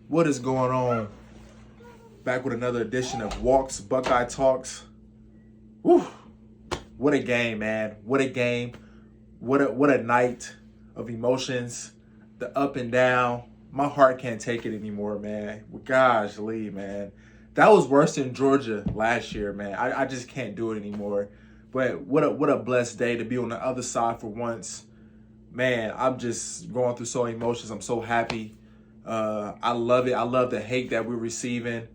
What is going on? Back with another edition of Walks, Buckeye Talks. Woo! What a game, man. What a game. What a night of emotions. The up and down. My heart can't take it anymore, man. Gosh, Lee, man. That was worse than Georgia last year, man. I just can't do it anymore. But what a blessed day to be on the other side for once. Man, I'm just going through so many emotions. I'm so happy. I love it. I love the hate that we're receiving.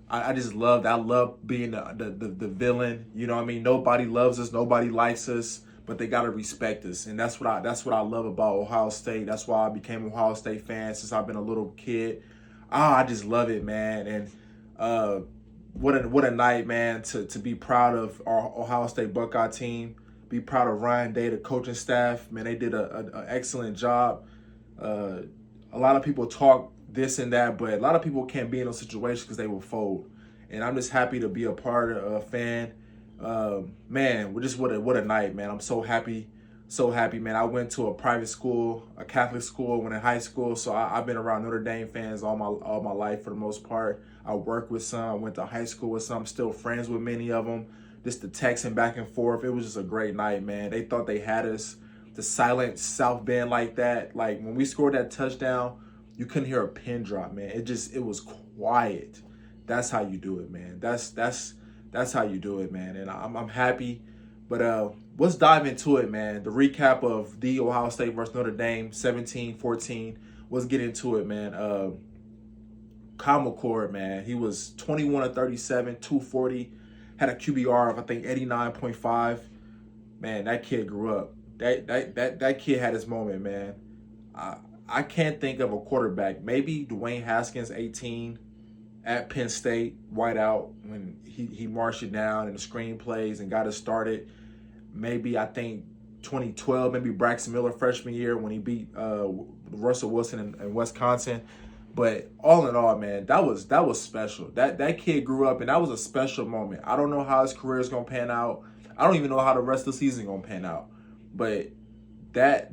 I just love that. I love being the villain. You know what I mean? Nobody loves us. Nobody likes us, but they gotta respect us, and that's what I love about Ohio State. That's why I became an Ohio State fan since I've been a little kid. I just love it, man. And what a night, man, to be proud of our Ohio State Buckeye team. Be proud of Ryan Day, the coaching staff. Man, they did an excellent job. A lot of people talk this and that, but a lot of people can't be in those situations because they will fold. And I'm just happy to be a part of a fan. Man, we're just what a night, man. I'm so happy, man. I went to a private school, a Catholic school when in high school, so I've been around Notre Dame fans all my life for the most part. I worked with some. I went to high school with some. Still friends with many of them. Just the texting back and forth. It was just a great night, man. They thought they had us. The silent South Bend like that. Like when we scored that touchdown, you couldn't hear a pin drop, man. It was quiet. That's how you do it, man. That's how you do it, man. And I'm happy. But let's dive into it, man. The recap of the Ohio State versus Notre Dame, 17-14. Let's get into it, man. Kyle McCord, man. He was 21 of 37, 240. Had a QBR of I think 89.5. Man, that kid grew up. That kid had his moment, man. I can't think of a quarterback. Maybe Dwayne Haskins, 18, at Penn State, whiteout, when he marched it down in the screen plays and got us started. Maybe I think 2012, maybe Braxton Miller freshman year when he beat Russell Wilson in Wisconsin. But all in all, man, that was special. That kid grew up, and that was a special moment. I don't know how his career is gonna pan out. I don't even know how the rest of the season gonna pan out. But that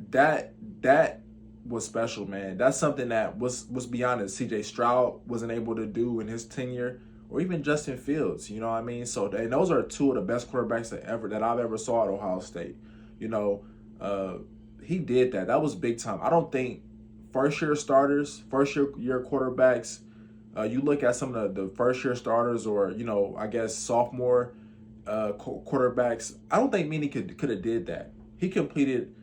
was special, man. That's something that was beyond it. CJ Stroud wasn't able to do in his tenure, or even Justin Fields. You know what I mean? So and those are two of the best quarterbacks that I've ever saw at Ohio State. You know, he did that. That was big time. I don't think first-year starters, first-year quarterbacks, you look at some of the first-year starters or, I guess sophomore quarterbacks, I don't think many could have did that. He completed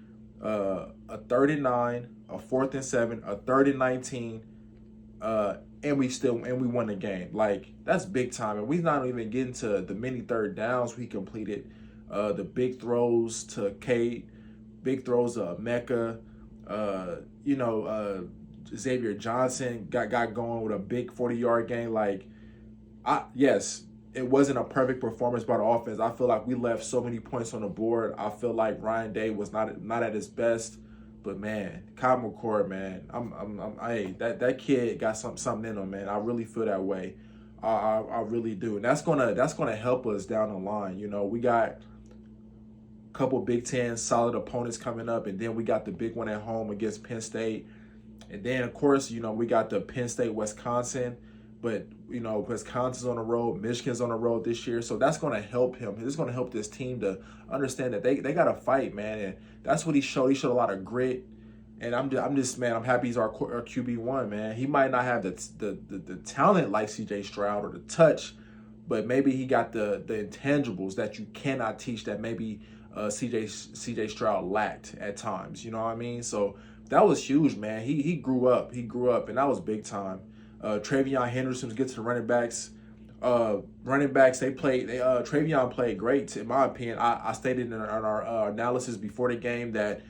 a 3rd and 9, a 4th and 7, a 3rd and 19, and we won the game. Like, that's big time. And we're not even getting to the many third downs we completed. The big throws to Cade, big throws to Mecca. Xavier Johnson got going with a big 40-yard game. Like, yes, it wasn't a perfect performance by the offense. I feel like we left so many points on the board. I feel like Ryan Day was not at his best. But man, Kyle McCord, man, that kid got something in him, man. I really feel that way. I really do, and that's gonna help us down the line. We got couple Big Ten solid opponents coming up, and then we got the big one at home against Penn State, and then of course we got the Penn State Wisconsin, but Wisconsin's on the road, Michigan's on the road this year, so that's going to help him. It's going to help this team to understand that they got to fight, man, and that's what he showed. He showed a lot of grit, and I'm happy he's our QB1, man. He might not have the talent like CJ Stroud or the touch, but maybe he got the intangibles that you cannot teach that maybe CJ Stroud lacked at times. You know what I mean? So that was huge, man. He grew up, and that was big time. Travion Henderson gets to running backs. Travion played great, in my opinion. I stated in our analysis before the game that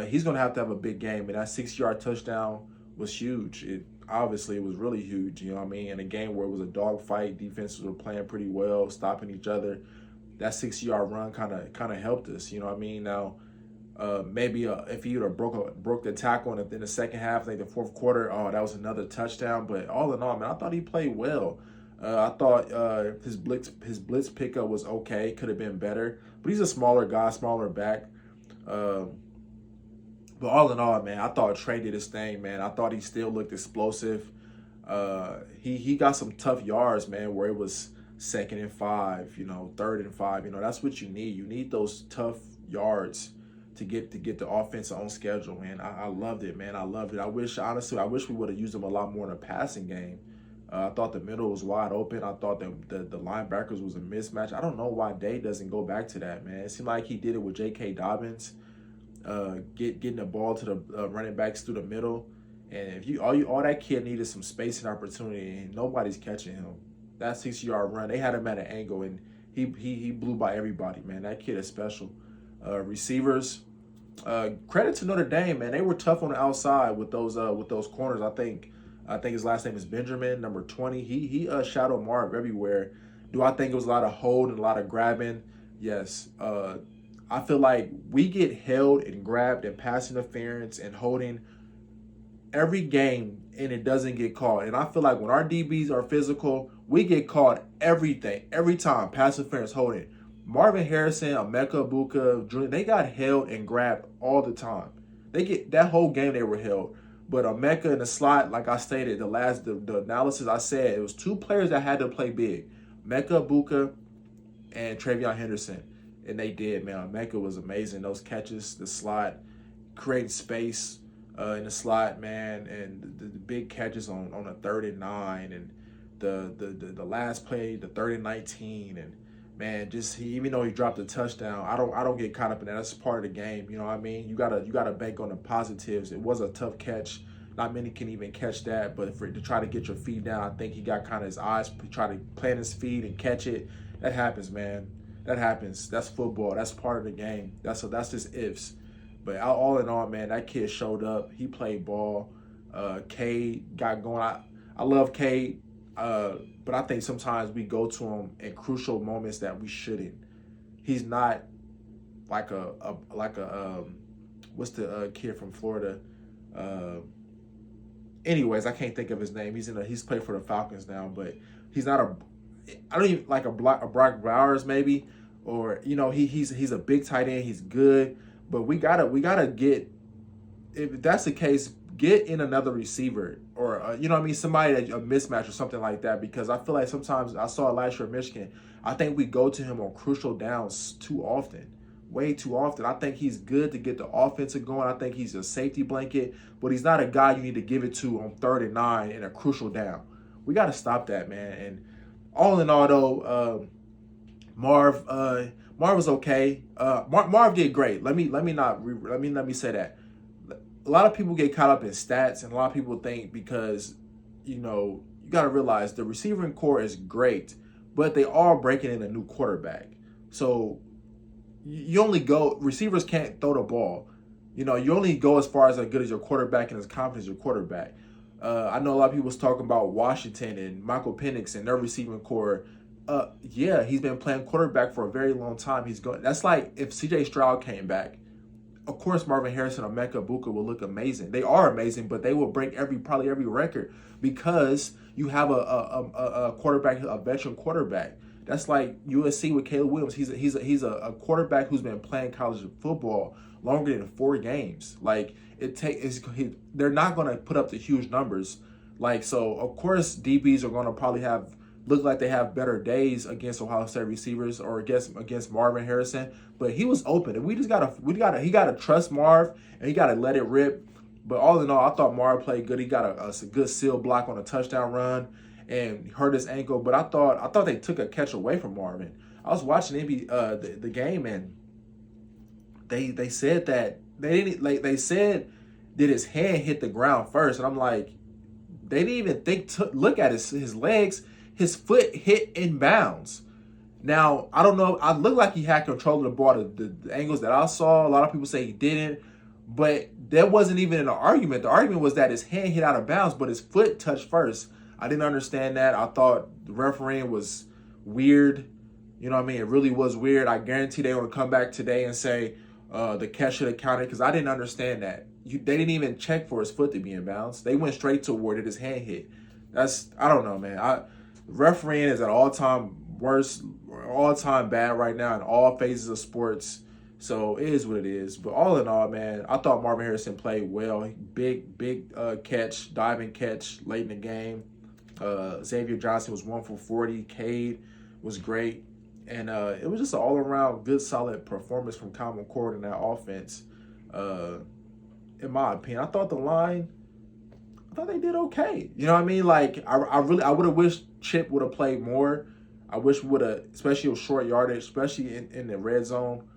he's going to have a big game, and that 6-yard touchdown was huge. It was really huge, you know what I mean? In a game where it was a dogfight, defenses were playing pretty well, stopping each other. That 6-yard run kind of helped us, you know what I mean? Now, maybe if he would have broke the tackle in the second half, like the fourth quarter, that was another touchdown. But all in all, man, I thought he played well. I thought his blitz pickup was okay, could have been better. But he's a smaller guy, smaller back. But all in all, man, I thought Trey did his thing, man. I thought he still looked explosive. He got some tough yards, man, where it was 2nd and 5, 3rd and 5. That's what you need. You need those tough yards to get the offense on schedule, man. I loved it, man. I loved it. I wish we would have used them a lot more in the passing game. I thought the middle was wide open. I thought the linebackers was a mismatch. I don't know why Day doesn't go back to that, man. It seemed like he did it with J.K. Dobbins, getting the ball to the running backs through the middle. And if all that kid needed some space and opportunity, and nobody's catching him. That 60-yard run, they had him at an angle, and he blew by everybody, man. That kid is special. Receivers, credit to Notre Dame, man. They were tough on the outside with those corners. I think his last name is Benjamin, number 20. He shadowed Marv everywhere. Do I think it was a lot of hold and a lot of grabbing? Yes. I feel like we get held and grabbed and pass interference and holding every game, and it doesn't get called. And I feel like when our DBs are physical, we get called every time. Pass interference, holding. Marvin Harrison, Emeka Egbuka, Jr., they got held and grabbed all the time. They get that whole game they were held. But Emeka in the slot, like I stated, the analysis I said, it was 2 players that had to play big. Emeka Egbuka and Travion Henderson. And they did, man. Emeka was amazing. Those catches, the slot, creating space in the slot, man, and the big catches on a 3rd and 9, and the last play, the 3rd and 19, and man, even though he dropped a touchdown, I don't get caught up in that. That's part of the game. You know what I mean? You gotta bank on the positives. It was a tough catch. Not many can even catch that, but to try to get your feet down, I think he got kind of his eyes, try to plant his feet and catch it. That happens, man. That happens. That's football. That's part of the game. That's just ifs. But all in all, man, that kid showed up. He played ball. Cade got going. I love Cade, but I think sometimes we go to him in crucial moments that we shouldn't. He's not like what's the kid from Florida? Anyways, I can't think of his name. He's played for the Falcons now, but he's not I don't even like a Brock Bowers maybe, or he's a big tight end. He's good. But we gotta get, if that's the case, get in another receiver or somebody that a mismatch or something like that, because I feel like sometimes I saw last year in Michigan, I think we go to him on crucial downs too often, way too often. I think he's good to get the offensive going. I think he's a safety blanket, but he's not a guy you need to give it to on 3rd and 9 in a crucial down. We got to stop that, man. And all in all, though, Marv was okay. Marv did great. Let me say that. A lot of people get caught up in stats, and a lot of people think because, you got to realize the receiving core is great, but they are breaking in a new quarterback. So receivers can't throw the ball. You only go as far as good as your quarterback and as confident as your quarterback. I know a lot of people was talking about Washington and Michael Penix and their receiving core. Yeah, he's been playing quarterback for a very long time. That's like if C.J. Stroud came back. Of course, Marvin Harrison or Emeka Egbuka will look amazing. They are amazing, but they will break probably every record because you have a quarterback, a veteran quarterback. That's like USC with Caleb Williams. He's a quarterback who's been playing college football longer than 4 games. Like they're not going to put up the huge numbers. Like, so of course DBs are going to probably look like they have better days against Ohio State receivers or against Marvin Harrison, but he was open, and he gotta trust Marv, and he gotta let it rip. But all in all, I thought Marv played good. He got a good seal block on a touchdown run and hurt his ankle. But I thought they took a catch away from Marvin. I was watching the game, and they said that they said that his hand hit the ground first, and I'm like, they didn't even think to look at his legs. His foot hit in bounds. Now, I don't know. I looked like he had control of the ball. The angles that I saw, a lot of people say he didn't. But that wasn't even an argument. The argument was that his hand hit out of bounds, but his foot touched first. I didn't understand that. I thought the refereeing was weird. You know what I mean? It really was weird. I guarantee they're going to come back today and say the catch should have counted, because I didn't understand that. They didn't even check for his foot to be in bounds. They went straight to where his hand hit. I don't know, man. Refereeing is at all-time worst, all-time bad right now in all phases of sports. So it is what it is. But all in all, man, I thought Marvin Harrison played well. Big catch, diving catch late in the game. Xavier Johnson was 1 for 40. Cade was great. And it was just an all-around good, solid performance from Kyle McCord in that offense. In my opinion, I thought they did okay. You know what I mean? Like, I would have wished Chip would have played more. I wish we would have, especially with short yardage, especially in the red zone.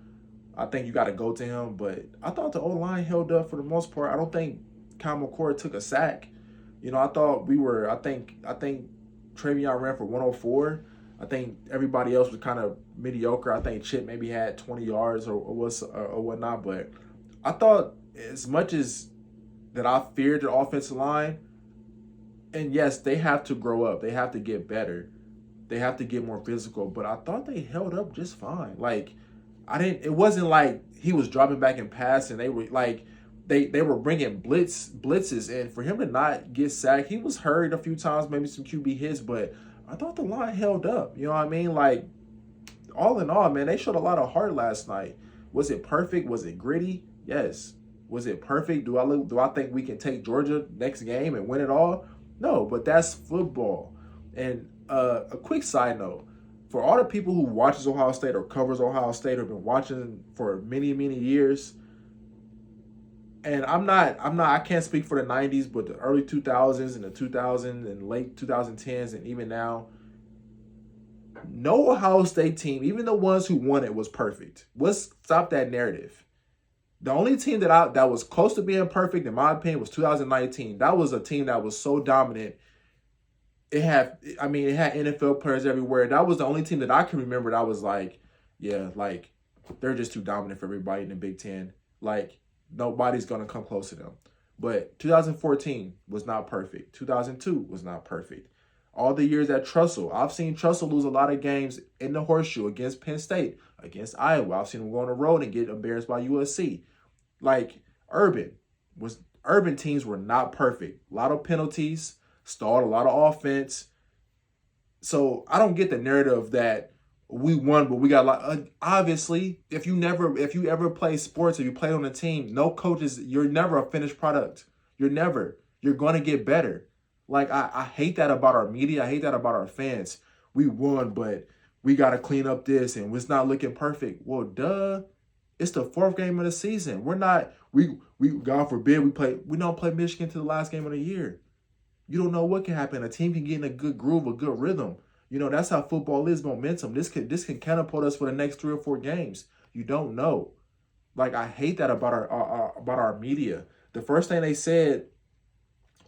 I think you got to go to him. But I thought the O-line held up for the most part. I don't think Kyle McCord took a sack. You know, I think Travion ran for 104. I think everybody else was kind of mediocre. I think Chip maybe had 20 yards or whatnot. But I thought as much as that I feared the offensive line, and yes, they have to grow up. They have to get better. They have to get more physical. But I thought they held up just fine. Like, it wasn't like he was dropping back and passing. They were like, they were bringing blitzes, and for him to not get sacked, he was hurried a few times, maybe some QB hits, but I thought the line held up. You know what I mean? Like, all in all, man, they showed a lot of heart last night. Was it perfect? Was it gritty? Yes. Was it perfect? Do I think we can take Georgia next game and win it all? No, but that's football. And a quick side note, for all the people who watches Ohio State or covers Ohio State or been watching for many, many years, and I can't speak for the 90s, but the early 2000s and the 2000s and late 2010s and even now, no Ohio State team, even the ones who won it, was perfect. Let's stop that narrative. The only team that was close to being perfect, in my opinion, was 2019. That was a team that was so dominant. It had NFL players everywhere. That was the only team that I can remember that was like, yeah, like, they're just too dominant for everybody in the Big Ten. Like, nobody's going to come close to them. But 2014 was not perfect. 2002 was not perfect. All the years at Trussell, I've seen Trussell lose a lot of games in the horseshoe against Penn State, against Iowa. I've seen him go on the road and get embarrassed by USC. Like, urban teams were not perfect. A lot of penalties, stalled a lot of offense. So I don't get the narrative that we won, but we got a lot. Obviously, if you ever play sports or you play on a team, no coaches, you're never a finished product. You're going to get better. Like, I hate that about our media. I hate that about our fans. We won, but we got to clean up this, and it's not looking perfect. Well, duh. It's the fourth game of the season. We God forbid, we don't play Michigan to the last game of the year. You don't know what can happen. A team can get in a good groove, a good rhythm. You know, that's how football is, momentum. This can catapult us for the next 3 or 4 games. You don't know. Like, I hate that about our media. The first thing they said,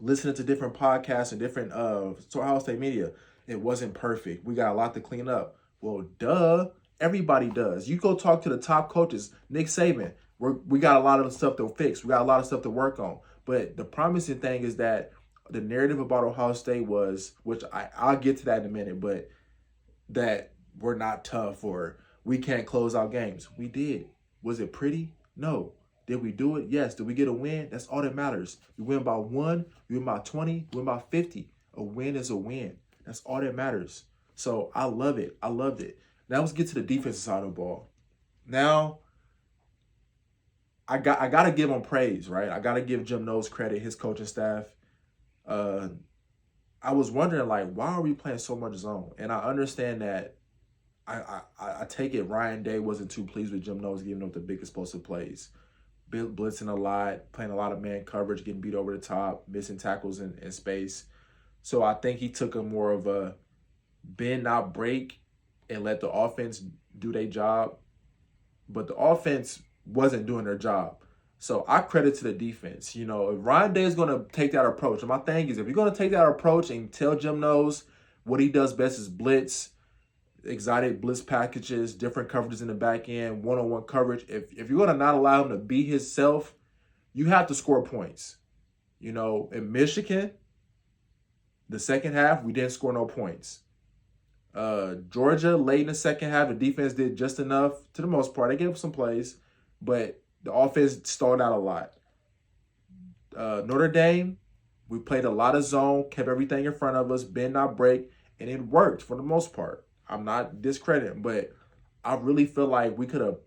listening to different podcasts and different Ohio State media, it wasn't perfect. We got a lot to clean up. Well, duh. Everybody does. You go talk to the top coaches, Nick Saban. We got a lot of stuff to fix. We got a lot of stuff to work on. But the promising thing is that the narrative about Ohio State was, which I'll get to that in a minute, but that we're not tough or we can't close out games. We did. Was it pretty? No. Did we do it? Yes. Did we get a win? That's all that matters. You win by 1, you win by 20, you win by 50. A win is a win. That's all that matters. So I love it. I loved it. Now let's get to the defensive side of the ball. Now, I got to give him praise, right? I got to give Jim Knowles credit, his coaching staff. I was wondering, like, why are we playing so much zone? And I understand that. I take it Ryan Day wasn't too pleased with Jim Knowles giving up the big explosive plays. Blitzing a lot, playing a lot of man coverage, getting beat over the top, missing tackles in space. So I think he took a more of a bend, not break, and let the offense do their job. But the offense wasn't doing their job. So I credit to the defense. You know, if Ryan Day is going to take that approach, and my thing is, if you're going to take that approach and tell Jim Knowles what he does best is blitz, exotic blitz packages, different coverages in the back end, one-on-one coverage, if you're going to not allow him to be himself, you have to score points. You know, in Michigan, the second half, we didn't score no points. Georgia, late in the second half, the defense did just enough. To the most part, they gave up some plays, but the offense stalled out a lot. Notre Dame, we played a lot of zone, kept everything in front of us, bend, not break, and it worked for the most part. I'm not discrediting, but I really feel like we could have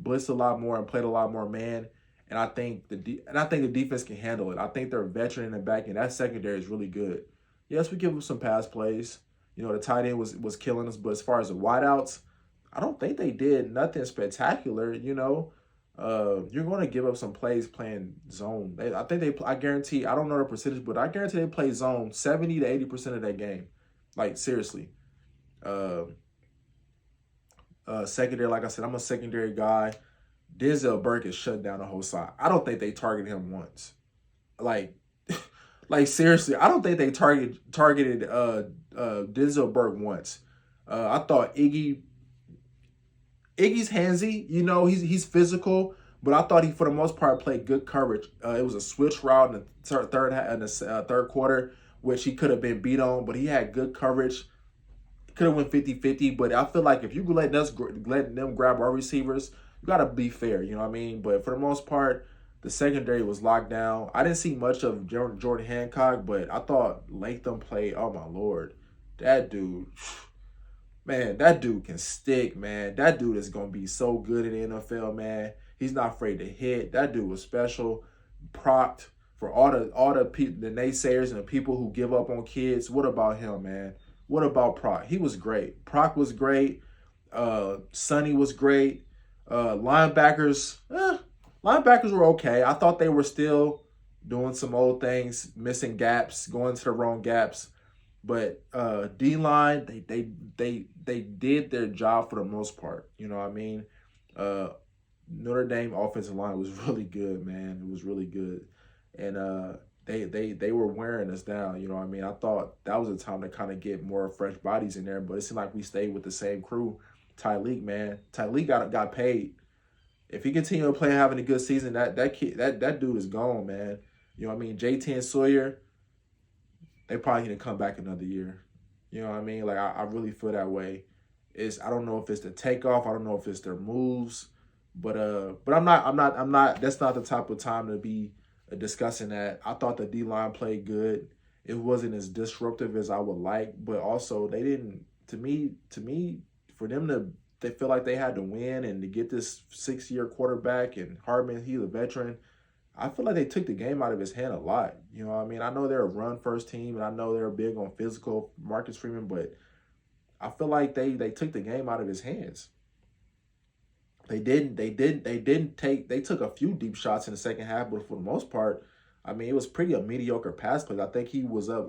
blitzed a lot more and played a lot more man. And I think the defense can handle it. I think they're a veteran in the back, and that secondary is really good. Yes, we give him some pass plays. The tight end was killing us, but as far as the wideouts, I don't think they did nothing spectacular. You're going to give up some plays playing zone. I think they. I guarantee. I don't know the percentage, but I guarantee they play zone 70 to 80% of that game. Like seriously. Uh, Secondary, like I said, I'm a secondary guy. Denzel Burke is shut down the whole side. I don't think they targeted him once. Like, like seriously, I don't think they targeted Denzel Burke once. I thought Iggy's handsy. He's physical, but I thought he for the most part played good coverage. It was a switch route in the third quarter, which he could have been beat on, but he had good coverage. Could have went 50-50, but I feel like if you let them grab our receivers, you got to be fair, you know what I mean? But for the most part, the secondary was locked down. I didn't see much of Jordan Hancock, but I thought Latham played, oh my Lord. That dude, man, that dude can stick, man. That dude is going to be so good in the NFL, man. He's not afraid to hit. That dude was special, propped for all the naysayers and the people who give up on kids. What about him, man? What about Proc? He was great. Proc was great. Sonny was great. Linebackers were okay. I thought they were still doing some old things, missing gaps, going to the wrong gaps. But D line, they did their job for the most part. You know what I mean? Notre Dame offensive line was really good, man. It was really good, and they were wearing us down. You know what I mean? I thought that was a time to kind of get more fresh bodies in there, but it seemed like we stayed with the same crew. Tyleek, man, Tyleek got paid. If he continued to play having a good season, that dude is gone, man. You know what I mean? JT and Sawyer, they probably need to come back another year. You know what I mean? Like I really feel that way. I don't know if it's the takeoff. I don't know if it's their moves, but I'm not. That's not the type of time to be discussing that. I thought the D line played good. It wasn't as disruptive as I would like, but also they didn't. To me, for them to they feel like they had to win and to get this 6-year quarterback and Hardman, he's a veteran. I feel like they took the game out of his hand a lot. You know what I mean? I know they're a run first team and I know they're big on physical Marcus Freeman, but I feel like they took the game out of his hands. They took a few deep shots in the second half, but for the most part, I mean, it was pretty a mediocre pass play. I think he was up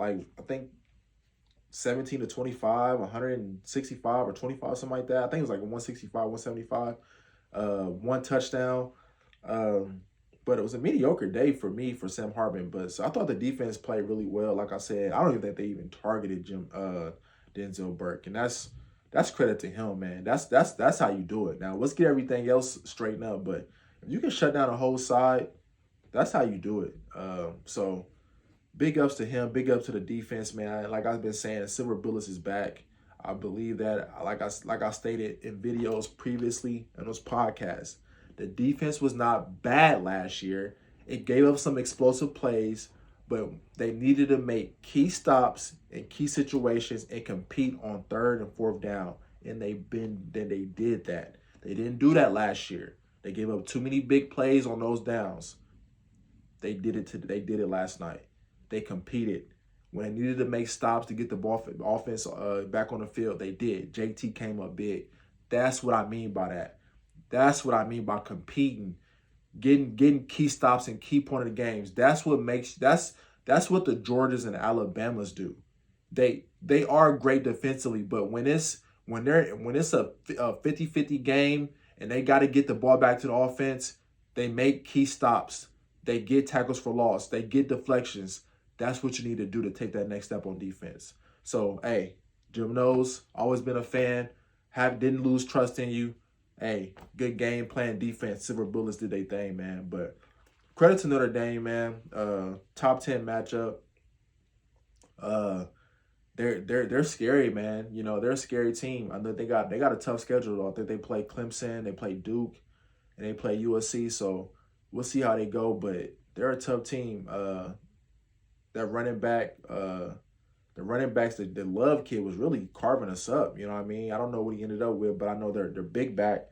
17 to 25, 165 or 25, something like that. I think it was like 165, 175, one touchdown. But it was a mediocre day for me for Sam Hartman. But so I thought the defense played really well. Like I said, I don't even think they even targeted Denzel Burke, and that's credit to him, man. That's how you do it. Now let's get everything else straightened up. But if you can shut down a whole side, that's how you do it. So big ups to him. Big ups to the defense, man. Like I've been saying, Silver Bullets is back. I believe that. Like I stated in videos previously in those podcasts, the defense was not bad last year. It gave up some explosive plays, but they needed to make key stops in key situations and compete on third and fourth down. And they did that. They didn't do that last year. They gave up too many big plays on those downs. They did it last night. They competed. When they needed to make stops to get the offense back on the field, they did. JT came up big. That's what I mean by that. That's what I mean by competing, getting key stops and key point of the games. That's what the Georgias and Alabamas do. They are great defensively, but when it's a 50-50 game and they got to get the ball back to the offense, they make key stops. They get tackles for loss. They get deflections. That's what you need to do to take that next step on defense. So, hey, Jim knows, always been a fan. Didn't lose trust in you. Hey, good game plan defense. Silver Bullets did their thing, man. But credit to Notre Dame, man. Top 10 matchup. They're scary, man. You know, they're a scary team. I know they got a tough schedule though. I think they play Clemson, they play Duke, and they play USC. So we'll see how they go. But they're a tough team. That running back, the running backs, the Love kid was really carving us up. You know what I mean? I don't know what he ended up with, but I know they're big back.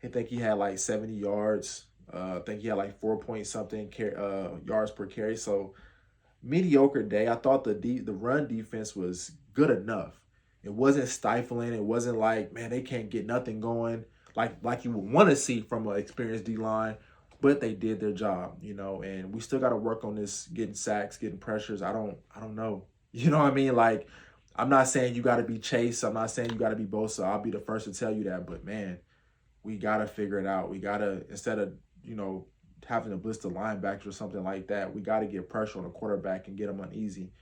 I think he had like 70 yards. I think he had like 4 point something yards per carry. So mediocre day. I thought the run defense was good enough. It wasn't stifling. It wasn't like, man, they can't get nothing going like you would want to see from an experienced D line. But they did their job, and we still got to work on this, getting sacks, getting pressures. I don't know. You know what I mean? Like, I'm not saying you got to be Chase. I'm not saying you got to be Bosa. I'll be the first to tell you that. But man, we got to figure it out. We got to, instead of, having to blitz the linebackers or something like that, we got to get pressure on the quarterback and get them uneasy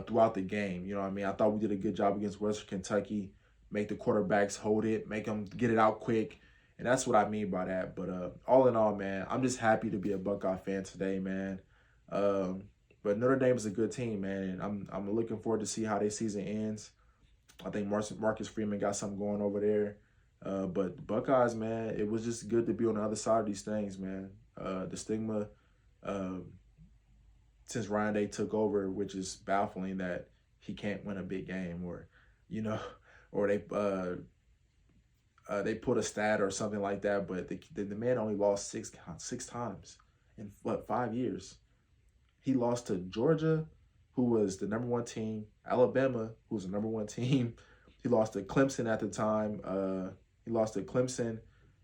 throughout the game. You know what I mean? I thought we did a good job against Western Kentucky, make the quarterbacks hold it, make them get it out quick. And that's what I mean by that. But all in all, man, I'm just happy to be a Buckeye fan today, man. But Notre Dame is a good team, man. And I'm looking forward to see how their season ends. I think Marcus Freeman got something going over there. But the Buckeyes, man, it was just good to be on the other side of these things, man. The stigma since Ryan Day took over, which is baffling that he can't win a big game, or or they put a stat or something like that, but the man only lost six times in 5 years. He lost to Georgia, who was the number one team, Alabama, who was the number one team. He lost to Clemson at the time. He lost to Clemson,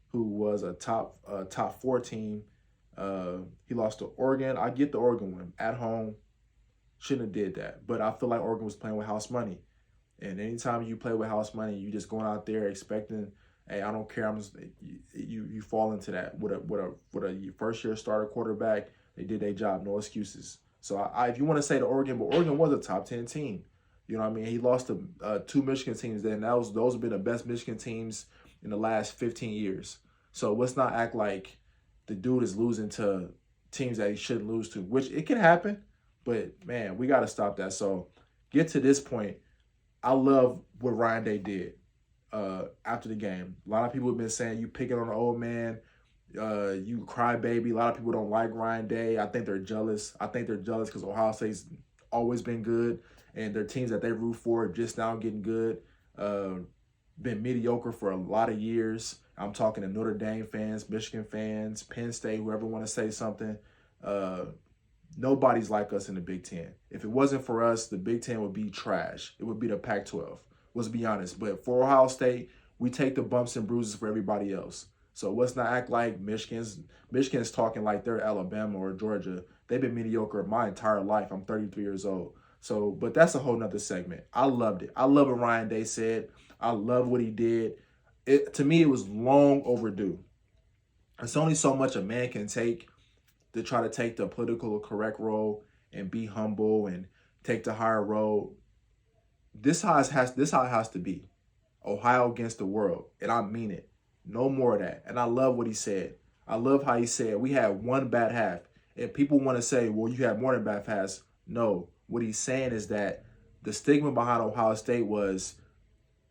who was a top 4 team. He lost to Oregon. I get the Oregon one at home. Shouldn't have did that, but I feel like Oregon was playing with house money. And anytime you play with house money, you just going out there expecting, hey, I don't care. You fall into that with a first year starter quarterback. They did their job, no excuses. So if you want to say to Oregon, but Oregon was a top 10 team. You know what I mean? He lost to 2 Michigan teams then. Those have been the best Michigan teams in the last 15 years. So let's not act like the dude is losing to teams that he shouldn't lose to, which it can happen. But, man, we got to stop that. So get to this point. I love what Ryan Day did after the game. A lot of people have been saying you picking on the old man, you crybaby. A lot of people don't like Ryan Day. I think they're jealous. I think they're jealous because Ohio State's always been good, and their teams that they root for just now getting good. Been mediocre for a lot of years. I'm talking to Notre Dame fans, Michigan fans, Penn State, whoever want to say something. Nobody's like us in the Big Ten. If it wasn't for us, the Big Ten would be trash. It would be the Pac-12. Let's be honest. But for Ohio State, we take the bumps and bruises for everybody else. So let's not act like Michigan's talking like they're Alabama or Georgia. They've been mediocre my entire life. I'm 33 years old. So, but that's a whole nother segment. I loved it. I love what Ryan Day said. I love what he did. To me, it was long overdue. It's only so much a man can take to try to take the political correct role and be humble and take the higher road. This how it has to be. Ohio against the world. And I mean it. No more of that. And I love what he said. I love how he said we had one bad half. And people want to say, well, you had more than bad halves. No. What he's saying is that the stigma behind Ohio State was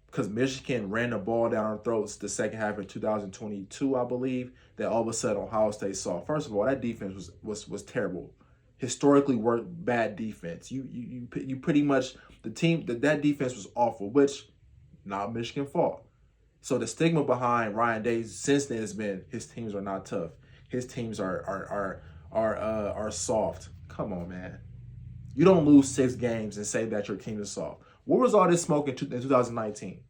because Michigan ran the ball down our throats the second half of 2022, I believe, that all of a sudden Ohio State saw. First of all, that defense was terrible. Historically bad defense. You pretty much, the team, that defense was awful, which not Michigan fault. So the stigma behind Ryan Day since then has been his teams are not tough. His teams are soft. Come on, man. You don't lose 6 games and say that your team is soft. Where was all this smoke in 2019?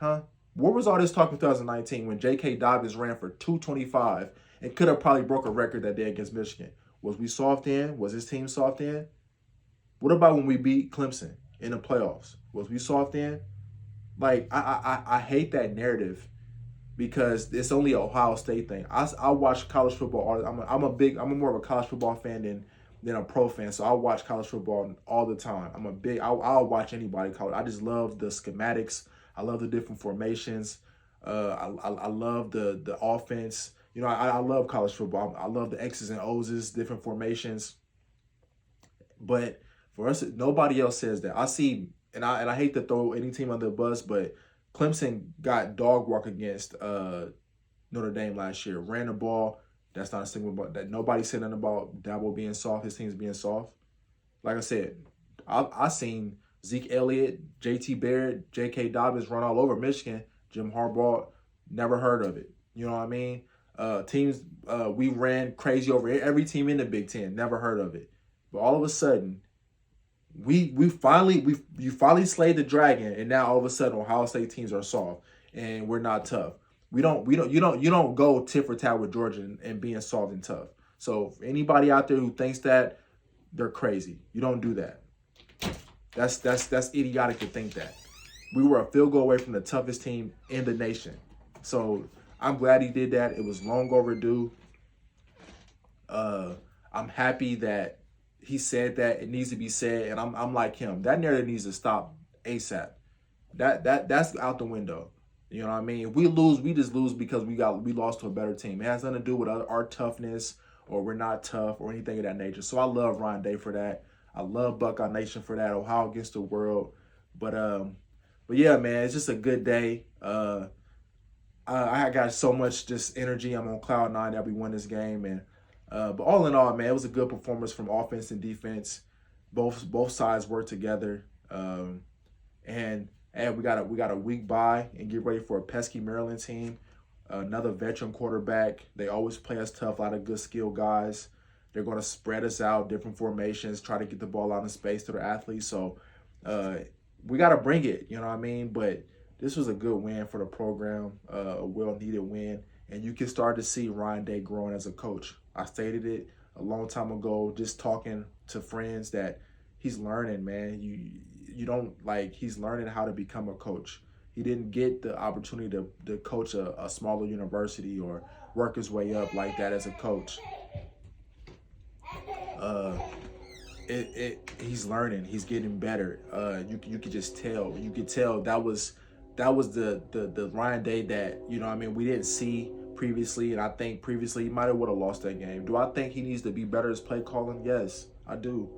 Huh? Where was all this talk in 2019 when J.K. Dobbins ran for 225 and could have probably broke a record that day against Michigan? Was we soft in? Was his team soft in? What about when we beat Clemson in the playoffs? Was we soft in? Like, I hate that narrative because it's only an Ohio State thing. I watch college football. I'm more of a college football fan than a pro fan. So I watch college football all the time. I'll watch anybody college. I just love the schematics. I love the different formations. I love the offense. I love college football. I love the X's and O's, different formations. But for us, nobody else says that. I see, and I hate to throw any team under the bus, but Clemson got dog walk against Notre Dame last year. Ran the ball. That's not a single, but that nobody said nothing about Dabo being soft, his team's being soft. Like I said, I seen Zeke Elliott, J.T. Barrett, J.K. Dobbins run all over Michigan. Jim Harbaugh, never heard of it. You know what I mean? Teams, we ran crazy over every team in the Big Ten, never heard of it. But all of a sudden, you finally slayed the dragon, and now all of a sudden Ohio State teams are soft and we're not tough. You don't go tit for tat with Georgia and being soft and tough. So for anybody out there who thinks that, they're crazy. You don't do that. That's idiotic to think that. We were a field goal away from the toughest team in the nation. So I'm glad he did that. It was long overdue. I'm happy that he said that. It needs to be said, and I'm like him. That narrative needs to stop ASAP. That's out the window. You know what I mean? If we lose, we just lose because we lost to a better team. It has nothing to do with our toughness or we're not tough or anything of that nature. So I love Ryan Day for that. I love Buckeye Nation for that. Ohio against the world. But yeah, man, it's just a good day. I got so much just energy. I'm on cloud nine that we won this game, and but all in all, man, it was a good performance from offense and defense. Both sides worked together, and we got a week bye and get ready for a pesky Maryland team, another veteran quarterback. They always play us tough. A lot of good skill guys. They're going to spread us out, different formations, try to get the ball out in space to their athletes. So we got to bring it. You know what I mean? But this was a good win for the program, a well-needed win, and you can start to see Ryan Day growing as a coach. I stated it a long time ago, just talking to friends, that he's learning, man. You don't he's learning how to become a coach. He didn't get the opportunity to coach a smaller university or work his way up like that as a coach. He's learning. He's getting better. You could just tell. You could tell that was the Ryan Day that, you know what I mean, we didn't see previously, and I think previously he might have would have lost that game. Do I think he needs to be better as play calling? Yes, I do.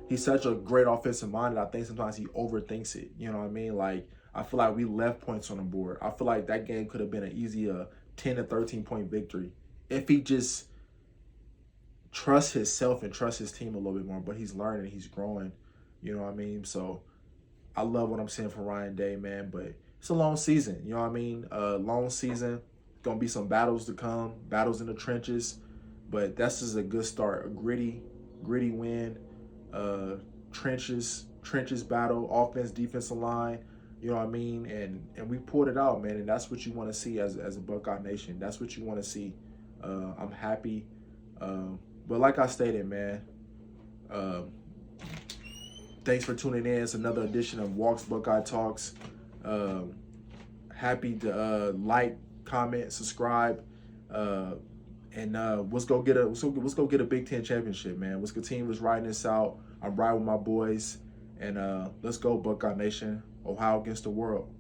He's such a great offensive mind that I think sometimes he overthinks it. You know what I mean? Like, I feel like we left points on the board. I feel like that game could have been an easy 10 to 13 point victory if he just trusts himself and trusts his team a little bit more. But he's learning, he's growing. You know what I mean? So I love what I'm seeing from Ryan Day, man. But it's a long season. You know what I mean? Long season. Gonna be some battles to come, battles in the trenches. But that's just a good start. A gritty win. Trenches battle, offense, defensive line. You know what I mean? And we pulled it out, man. And that's what you want to see as a Buckeye Nation. That's what you want to see. I'm happy. But like I stated, man, thanks for tuning in. It's another edition of Walks Buckeye Talks. Happy to like, comment, subscribe, and let's go get a Big Ten championship, man. Let's continue riding this out. I'm riding with my boys, and let's go Buckeye Nation. Ohio against the world.